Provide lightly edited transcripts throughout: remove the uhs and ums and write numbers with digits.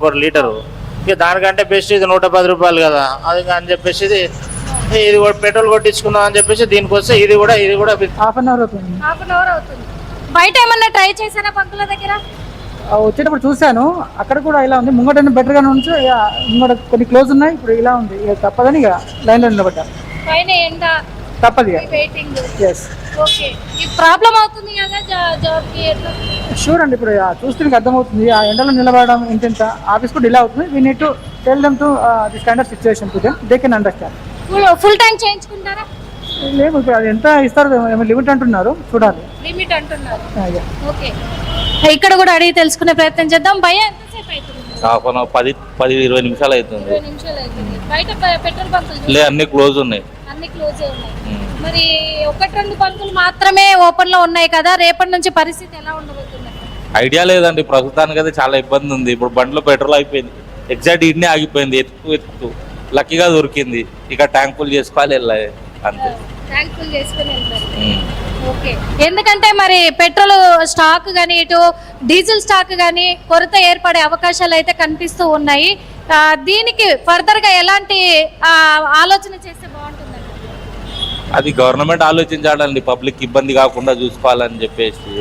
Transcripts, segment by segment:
1 litre. ఇక దానికంటే best ఇది 110 రూపాయలు కదా, అది అని చెప్పేసి ఇది కూడా పెట్రోల్ కొట్టించుకుందాం అని చెప్పేసి దీనికి వస్తే ఇది కూడా హాఫ్ అన్ అవర్ అవుతుంది. బయట ఏమన్నా ట్రై చేశారా బంకుల దగ్గర? వచ్చేటప్పుడు చూశాను, అక్కడ కూడా ఇలా ఉంది. ముంగట బెటర్ గానే ఉంది, ముంగట కొన్ని క్లోజ్ ఉన్నాయి. ఇప్పుడు ఇలా ఉంది, ఇక తప్పదని ఇక లైన్ లో నిలబడ్డా. పైన ఎండ తప్పదు వెయిటింగ్. ఎస్ ఓకే, ఈ ప్రాబ్లం అవుతుంది కదా జాబ్ కి ఎట్లా? షూర్ అండి. ఇప్పుడు చూస్తే మీకు అర్థమవుతుంది, ఆ ఎండలో నిలబడడం ఇంత ఆఫీస్ కూడా డిలే అవుతుంది. We need to tell them to this kind of situation to them, they can understand. Full time చేయించుకుంటారా? లేదు, ఇప్పుడు అది ఎంత ఇస్తారు, లిమిట్ అంటున్నారు, చూడాలి. లిమిట్ అంటున్నారు. ఓకే, ఇక్కడ కూడా అడిగి తెలుసుకునే ప్రయత్నం చేద్దాం. భయ ఎంతసేపు అవుతుంది? 10-20 నిమిషాలు అవుతుంది. 20 నిమిషాలు అవుతుంది. బయట పెట్రోల్ బంకులు లే అన్ని క్లోజ్ ఉన్నాయి. అన్ని క్లోజ్ ఉన్నాయి. మరి 1-2 బంకులు మాత్రమే ఓపెన్ లో ఉన్నాయి కదా, రేపటి నుంచి పరిస్థితి ఎలా ఉండబోతుంది? ఐడియా లేదండి, ప్రస్తుతానికి అయితే చాలా ఇబ్బంది ఉంది. ఇప్పుడు బండ్లో పెట్రోల్ అయిపోయింది, ఎగ్జాక్ట్ ఇన్నే ఆగిపోయింది. ఎత్తుకు లక్కీగా దొరికింది, ఇక ట్యాంక్ ఫుల్ చేసుకోవాలి వెళ్ళాలి అంతే. ట్యాంక్ ఫుల్ చేసుకుని వెళ్తారు. ఓకే, ఎందుకంటే మరి పెట్రోల్ స్టాక్ కానీ ఇటు డీజిల్ స్టాక్ కానీ కొరత ఏర్పడే అవకాశాలు అయితే కనిపిస్తూ ఉన్నాయి. దీనికి ఫర్దర్ గా ఎలాంటి ఆలోచన చేస్తే బాగుంటుంది? అది గవర్నమెంట్ ఆలోచించాలండి, పబ్లిక్ ఇబ్బంది కాకుండా చూసుకోవాలని చెప్పేసి.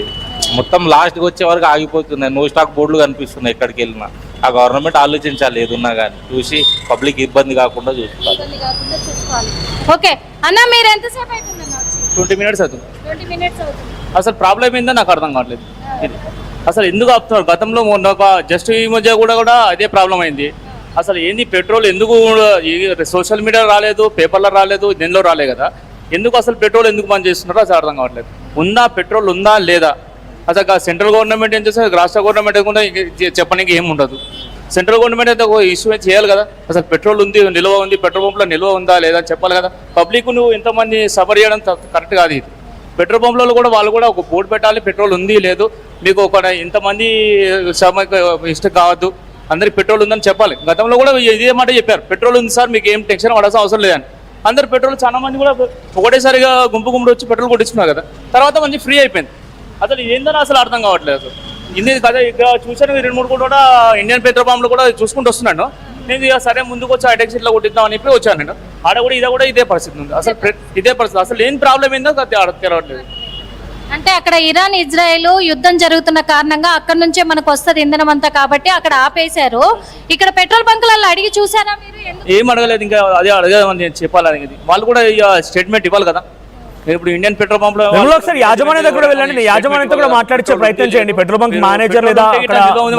మొత్తం లాస్ట్కి వచ్చే వరకు ఆగిపోతున్నాయి, నో స్టాక్ బోర్డులు కనిపిస్తున్నాయి ఎక్కడికి వెళ్ళినా. ఆ గవర్నమెంట్ ఆలోచించాలి, ఏదున్నా కానీ చూసి పబ్లిక్ ఇబ్బంది కాకుండా చూసుకోవాలి. ఓకే అన్న, మీరు ఎంతసేపు అవుతుంది? 20 మినిట్స్ అవుతుంది. 20 మినిట్స్ అవుతుంది. అసలు ప్రాబ్లం ఏందో నాకు అర్థం కావట్లేదు. అసలు ఎందుకు ఆపుతున్నారు? గతంలో జస్ట్ ఈ మధ్య కూడా అదే ప్రాబ్లం అయింది. అసలు ఏంది పెట్రోల్ ఎందుకు సోషల్ మీడియా రాలేదు, పేపర్లో రాలేదు, దీనిలో రాలేదు కదా, ఎందుకు అసలు పెట్రోల్ ఎందుకు బంద్ చేస్తున్నారో అసలు అర్థం కావట్లేదు. ఉందా పెట్రోల్ ఉందా లేదా? అసలు సెంట్రల్ గవర్నమెంట్ ఏం చేస్తారు, రాష్ట్ర గవర్నమెంట్ కూడా చెప్పడానికి ఏమి ఉండదు. సెంట్రల్ గవర్నమెంట్ అయితే ఒక ఇష్యూ చేయాలి కదా, అసలు పెట్రోల్ ఉంది, నిల్వ ఉంది, పెట్రోల్ పంప్లో నిల్వ ఉందా లేదా అని చెప్పాలి కదా. పబ్లిక్ నువ్వు ఎంతమంది సఫర్ చేయడం కరెక్ట్ కాదు. ఇది పెట్రోల్ పంప్లలో కూడా వాళ్ళు కూడా ఒక బోర్డు పెట్టాలి, పెట్రోల్ ఉంది లేదు, మీకు ఒక ఇంతమంది ఇష్టం కావద్దు, అందరికి పెట్రోల్ ఉందని చెప్పాలి. గతంలో కూడా ఇదే మాట చెప్పారు, పెట్రోల్ ఉంది సార్, మీకు ఏం టెన్షన్ పడాల్సిన అవసరం లేదని. అందరు పెట్రోల్ చాలా మంది కూడా ఒకటేసారిగా గుంపుడు వచ్చి పెట్రోల్ కొట్టించుకున్నారు కదా, తర్వాత మంచి ఫ్రీ అయిపోయింది. అసలు ఏందని అసలు అర్థం కావట్లేదు. అసలు ఇది కదా, ఇక్కడ చూసాను 2-3 కూడా ఇండియన్ పెట్రోల్ పంప్లు కూడా చూసుకుంటూ వస్తున్నాను నేను. ఇక సరే ముందుకు వచ్చి హైటెక్ సిటీలో కొట్టిద్దాం అని చెప్పి వచ్చాను నేను. ఆడ కూడా ఇదే పరిస్థితి ఉంది. అసలు ఇదే పరిస్థితి, అసలు ఏం ప్రాబ్లం ఏందో తెలవట్లేదు. అంటే అక్కడ ఇరాన్ ఇజ్రాయెల్ యుద్ధం జరుగుతున్న కారణంగా అక్కడ నుంచే మనకు వస్తుంది ఇంధనం అంతా, కాబట్టి అక్కడ ఆపేశారు. ఇక్కడ పెట్రోల్ బంకులలో అడిగి చూసారా మీరు? ఏం అడగలేదు, ఇంకా అదే అడగదని నేను చెప్పాలని. వాళ్ళు కూడా స్టేట్మెంట్ ఇవ్వాలి కదా. ఇప్పుడు ఇండియన్ పెట్రోల్ పంప్ లో ఒకసారి యాజమాన్యం దగ్గర వెళ్ళండి, యాజమాన్యంతో కూడా మాట్లాడించే ప్రయత్నం చేయండి. పెట్రోల్ బంక్ మేనేజర్ లేదా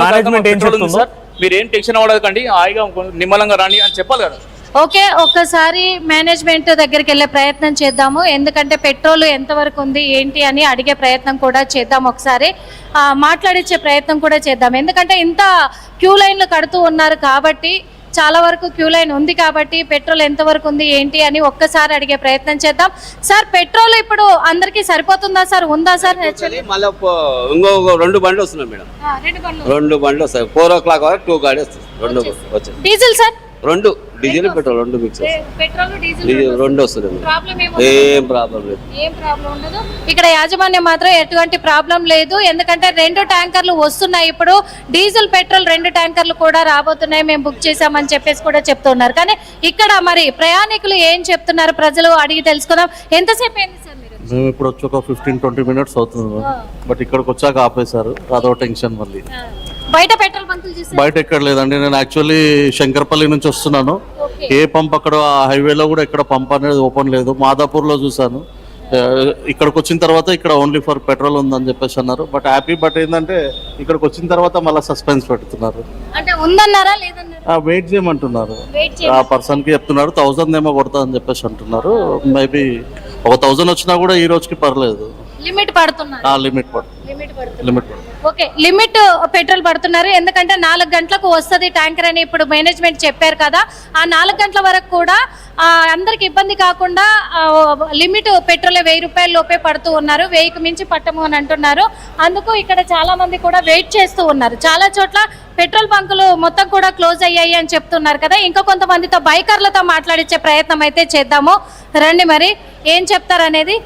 మేనేజ్మెంట్ ఏం చెప్తుందో మీరు ఏం టెన్షన్ అవ్వకండి, హాయిగా నిమ్మలంగా రాండి అని చెప్పాలి కదా. ఓకే, ఒక్కసారి మేనేజ్మెంట్ దగ్గరికి వెళ్ళే ప్రయత్నం చేద్దాము. ఎందుకంటే పెట్రోల్ ఎంతవరకు ఉంది ఏంటి అని అడిగే ప్రయత్నం కూడా చేద్దాం. ఒకసారి మాట్లాడించే ప్రయత్నం కూడా చేద్దాం. ఎందుకంటే ఇంత క్యూ లైన్లు కడుతూ ఉన్నారు కాబట్టి, చాలా వరకు క్యూ లైన్ ఉంది కాబట్టి పెట్రోల్ ఎంతవరకు ఉంది ఏంటి అని ఒక్కసారి అడిగే ప్రయత్నం చేద్దాం. సార్, పెట్రోల్ ఇప్పుడు అందరికి సరిపోతుందా సార్, ఉందా సార్? మళ్ళీ ఇంకో 2 బండ్లు వస్తున్నాయి మేడం, 2 బండ్లు వస్తాయి. 4 o'clock వరకు 2 గాడి వస్తాయి, 2 వచ్చాయి. Diesel sir? 2 diesel petrol 2 mix diesel 2 వస్తున్నాయి. ఏం ప్రాబ్లం లేదు, ఏం ప్రాబ్లం ఉండదు. ఇక్కడ యాజమాన్యం మాత్రం ఎటువంటి ప్రాబ్లం లేదు, ఎందుకంటే 2 ట్యాంకర్లు వస్తున్నాయి. ఇప్పుడు డీజిల్ పెట్రోల్ 2 ట్యాంకర్లు కూడా రాబోతున్నాయి, మేము బుక్ చేసామని చెప్పేసి కూడా చెప్తున్నారు. కానీ ఇక్కడ మరి ప్రయాణికులు ఏం చెప్తున్నారు, ప్రజలు అడిగి తెలుసుకుందాం. ఎంతసేపు అయింది సార్ మీరు? మేము ఇప్పుడు వచ్చి ఒక 15-20 మినిట్స్ అవుతుంది, బట్ ఇక్కడికి వచ్చాక ఆపేశారు, అదో టెన్షన్. మళ్ళీ బయట పెట్రోల్ బంకులు చూసి బయట ఎక్కడ లేదండి. నేను యాక్చువల్లీ శంకర్పల్లి నుంచి వస్తున్నాను. ఏ పంప్ అక్కడ హైవేలో కూడా ఎక్కడ పంప్ అనేది ఓపెన్ లేదు. మాదాపూర్లో చూసాను, ఇక్కడికి వచ్చిన తర్వాత ఇక్కడ ఓన్లీ ఫర్ పెట్రోల్ ఉందని చెప్పేసి అన్నారు. బట్ హ్యాపీ, బట్ ఏంటంటే ఇక్కడికి వచ్చిన తర్వాత మళ్ళీ సస్పెన్స్ పెడుతున్నారు. వెయిట్ చేయమంటున్నారు, ఆ పర్సన్ కి చెప్తున్నారు 1000 ఏమో కొడతా అని చెప్పేసి అంటున్నారు. మేబీ ఒక 1000 వచ్చినా కూడా ఈ రోజుకి పర్లేదు. లిమిట్ పడుతున్నారు. ఓకే, లిమిట్ పెట్రోల్ పడుతున్నారు. ఎందుకంటే 4 గంటలకు వస్తుంది ట్యాంకర్ అని ఇప్పుడు మేనేజ్మెంట్ చెప్పారు కదా. ఆ 4 గంటల వరకు కూడా అందరికి ఇబ్బంది కాకుండా లిమిట్ పెట్రోల్ 1000 రూపాయల లోపే పడుతూ ఉన్నారు, 1000కి మించి పట్టము అని అంటున్నారు. అందుకు ఇక్కడ చాలా మంది కూడా వెయిట్ చేస్తూ ఉన్నారు. చాలా చోట్ల పెట్రోల్ బంకులు మొత్తం కూడా క్లోజ్ అయ్యాయి అని చెప్తున్నారు కదా. ఇంకా కొంతమందితో బైకర్లతో మాట్లాడించే ప్రయత్నం అయితే చేద్దాము. రండి, మరి ఏం చెప్తారనేది.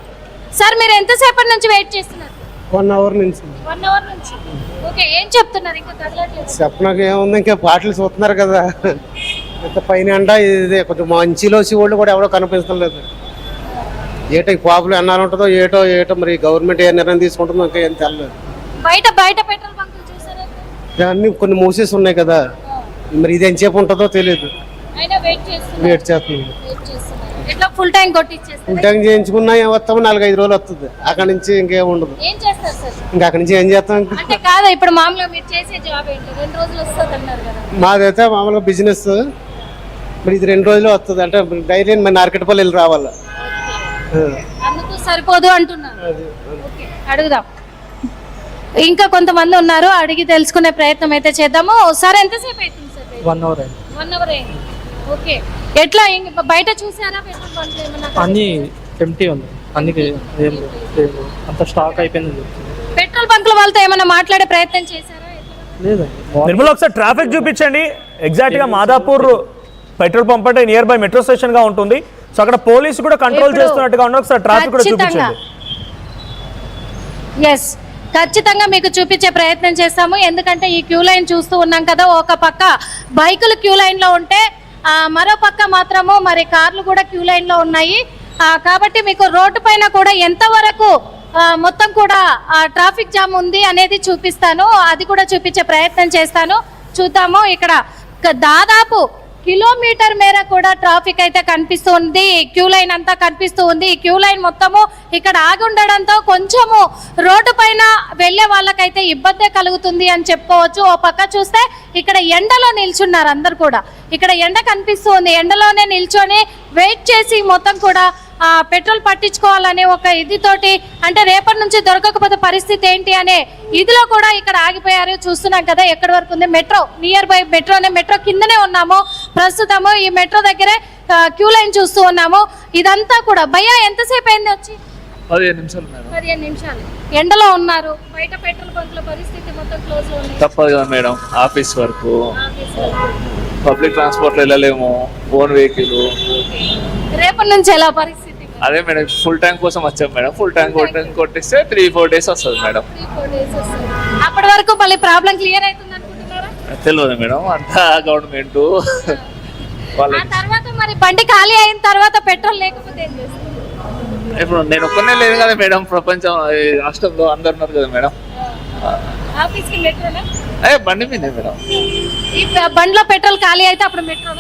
సార్, మీరు ఎంతసేపటి నుంచి వెయిట్ చేస్తున్నారు? 1 అవర్ నుంచి. 1 అవర్ నుంచి. ఓకే, ఏం చెప్తున్నారు? ఇంకా తగలట్లేదు. చెప్పడానికి ఏముంది, ఇంకా బాటిల్ చూస్తున్నారు కదా ఇంత పైన ఎండ ఇదే కొంచెం మంచిలో వాళ్ళు కూడా ఎవరో కనిపించలేదు. ఏటో ఈ ప్రాబ్లం ఎన్నాళ్ళు ఉంటుందో ఏటో మరి గవర్నమెంట్ ఏ నిర్ణయం తీసుకుంటుందో ఇంకా ఏం తెలియదు. బయట పెట్రోల్ బంకులు చూసారా? అన్ని కొన్ని మూసేసి ఉన్నాయి కదా, మరి ఇది ఎంతసేపు ఉంటుందో తెలియదు. అయినా వెయిట్ చేస్తున్నారు. వెయిట్ చేస్తుంది. ఎట్లా ఫుల్ ట్యాంక్ కొట్టిచ్చేస్తారు? ఫుల్ ట్యాంక్ చేయించుకున్నా వస్తాము 4-5 రోజులు వస్తుంది. అక్కడి నుంచి ఇంకేం ఉండదు. ఏం చేస్తారు సార్? ఇంకా అక్కడి నుంచి ఏం చేస్తాం ఇంకా. అంటే కాదా, ఇప్పుడు మామూలుగా మీరు చేసే జాబ్ ఏంటి? 2 రోజులు వస్తుంది అన్నారు కదా. మాదైతే మామూలుగా బిజినెస్, మరి ఇది 2 రోజులు వస్తుంది. అంటే డైలీ మరి నార్కెట్పల్లి వెళ్ళి రావాలి. అందుకు సరిపోదు అంటున్నారు. ఓకే, అడుగుదాం. ఇంకా కొంతమంది ఉన్నారు, అడిగి తెలుసుకునే ప్రయత్నం అయితే చేద్దాము. సార్ ఎంతసేపు అవుతుంది సార్? 1 hour అయింది. 1 hour అయింది. ఓకే, ఎట్లా బయట చూసారా పెట్రోల్ బంక్లు ఏమన్నా? అన్ని ఎంటీ ఉంది, అన్ని అంత స్టాక్ అయిపోయింది. పెట్రోల్ బంకుల వాళ్ళతో ఏమైనా మాట్లాడే ప్రయత్నం చేశారా? లేదండి. నిర్మల్ ఒకసారి ట్రాఫిక్ చూపించండి. ఎగ్జాక్ట్ గా మాదాపూర్ పెట్రోల్ పంప్ అంటే నియర్ బై మెట్రో స్టేషన్ గా ఉంటుంది. సో అక్కడ పోలీసు కూడా కంట్రోల్ చేస్తున్నట్టుగా ఉన్నారు. ఒకసారి ట్రాఫిక్ కూడా చూపించండి. ఎస్, ఖచ్చితంగా మీకు చూపించే ప్రయత్నం చేస్తాము. ఎందుకంటే ఈ క్యూ లైన్ చూస్తూ ఉన్నాం కదా, ఒక పక్క బైకులు క్యూ లైన్ లో ఉంటే మరో పక్క మాత్రము మరి కార్లు కూడా క్యూ లైన్ లో ఉన్నాయి. కాబట్టి మీకు రోడ్డు పైన కూడా ఎంతవరకు మొత్తం కూడా ట్రాఫిక్ జామ్ ఉంది అనేది చూపిస్తాను. అది కూడా చూపించే ప్రయత్నం చేస్తాను. చూద్దాము. ఇక్కడ దాదాపు కిలోమీటర్ మేర కూడా ట్రాఫిక్ అయితే కనిపిస్తుంది. క్యూ లైన్ అంతా కనిపిస్తూ ఉంది. ఈ క్యూ లైన్ మొత్తము ఇక్కడ ఆగి ఉండడంతో కొంచెము రోడ్డు పైన వెళ్లే వాళ్ళకైతే ఇబ్బందే కలుగుతుంది అని చెప్పుకోవచ్చు. ఓ పక్క చూస్తే ఇక్కడ ఎండలో నిల్చున్నారు అందరు కూడా. ఇక్కడ ఎండ కనిపిస్తూ ఉంది. ఎండలోనే నిల్చొని వెయిట్ చేసి మొత్తం కూడా పెట్రోల్ పట్టించుకోవాలనే ఒక ఇదితోటి, అంటే రేపటి నుంచి దొరకకపోతే పరిస్థితి ఏంటి అనే ఇదిలో కూడా ఇక్కడ ఆగిపోయారు. చూస్తున్నాం కదా ఎక్కడి వరకు ఉంది మెట్రో. నియర్ బై మెట్రో కిందనే ఉన్నాము ప్రస్తుతము. ఈ మెట్రో దగ్గరే క్యూ లైన్ చూస్తూ ఉన్నాము. ఇదంతా కూడా భయ్యా ఎంతసేపు అయింది వచ్చి? 15 నిమిషాలు మేడం. 15 నిమిషాలు. ఎండలో ఉన్నారు. బయట పెట్రోల్ బంకుల పరిస్థితి మొత్తం క్లోజ్ లో ఉంది. తప్పదు కదా మేడం, ఆఫీస్ వరకు పబ్లిక్ ట్రాన్స్పోర్ట్ వెళ్ళలేము, ఓన్ వెహికల్. రేపటి నుంచి ఎలా పరిస్థితి? అదే మేడం, ఫుల్ ట్యాంక్ కోసం వచ్చాం మేడం. ఫుల్ ట్యాంక్ కొట్టిస్తే 3-4 days వస్తుంది మేడం. 3-4 days వస్తుంది. అప్పటి వరకు మళ్ళీ ప్రాబ్లం క్లియర్ అవుతుంది అనుకుంటున్నారా? తెలియదు మేడం, అంతా గవర్నమెంట్ ఆ తర్వాత మరి బండి ఖాళీ అయిన తర్వాత పెట్రోల్ లేకపోతే ఏం చేస్తారు? ఇప్పుడు నేను ఒక్కనే లేదు కదా మేడం, ప్రపంచం రాష్ట్రంలో అందరు ఉన్నారు కదా మేడం. ఆఫీస్కి మెట్రోనా? బండి మీదే మేడం. ఈ బండిలో పెట్రోల్ ఖాళీ అయితే అప్పుడు మెట్రో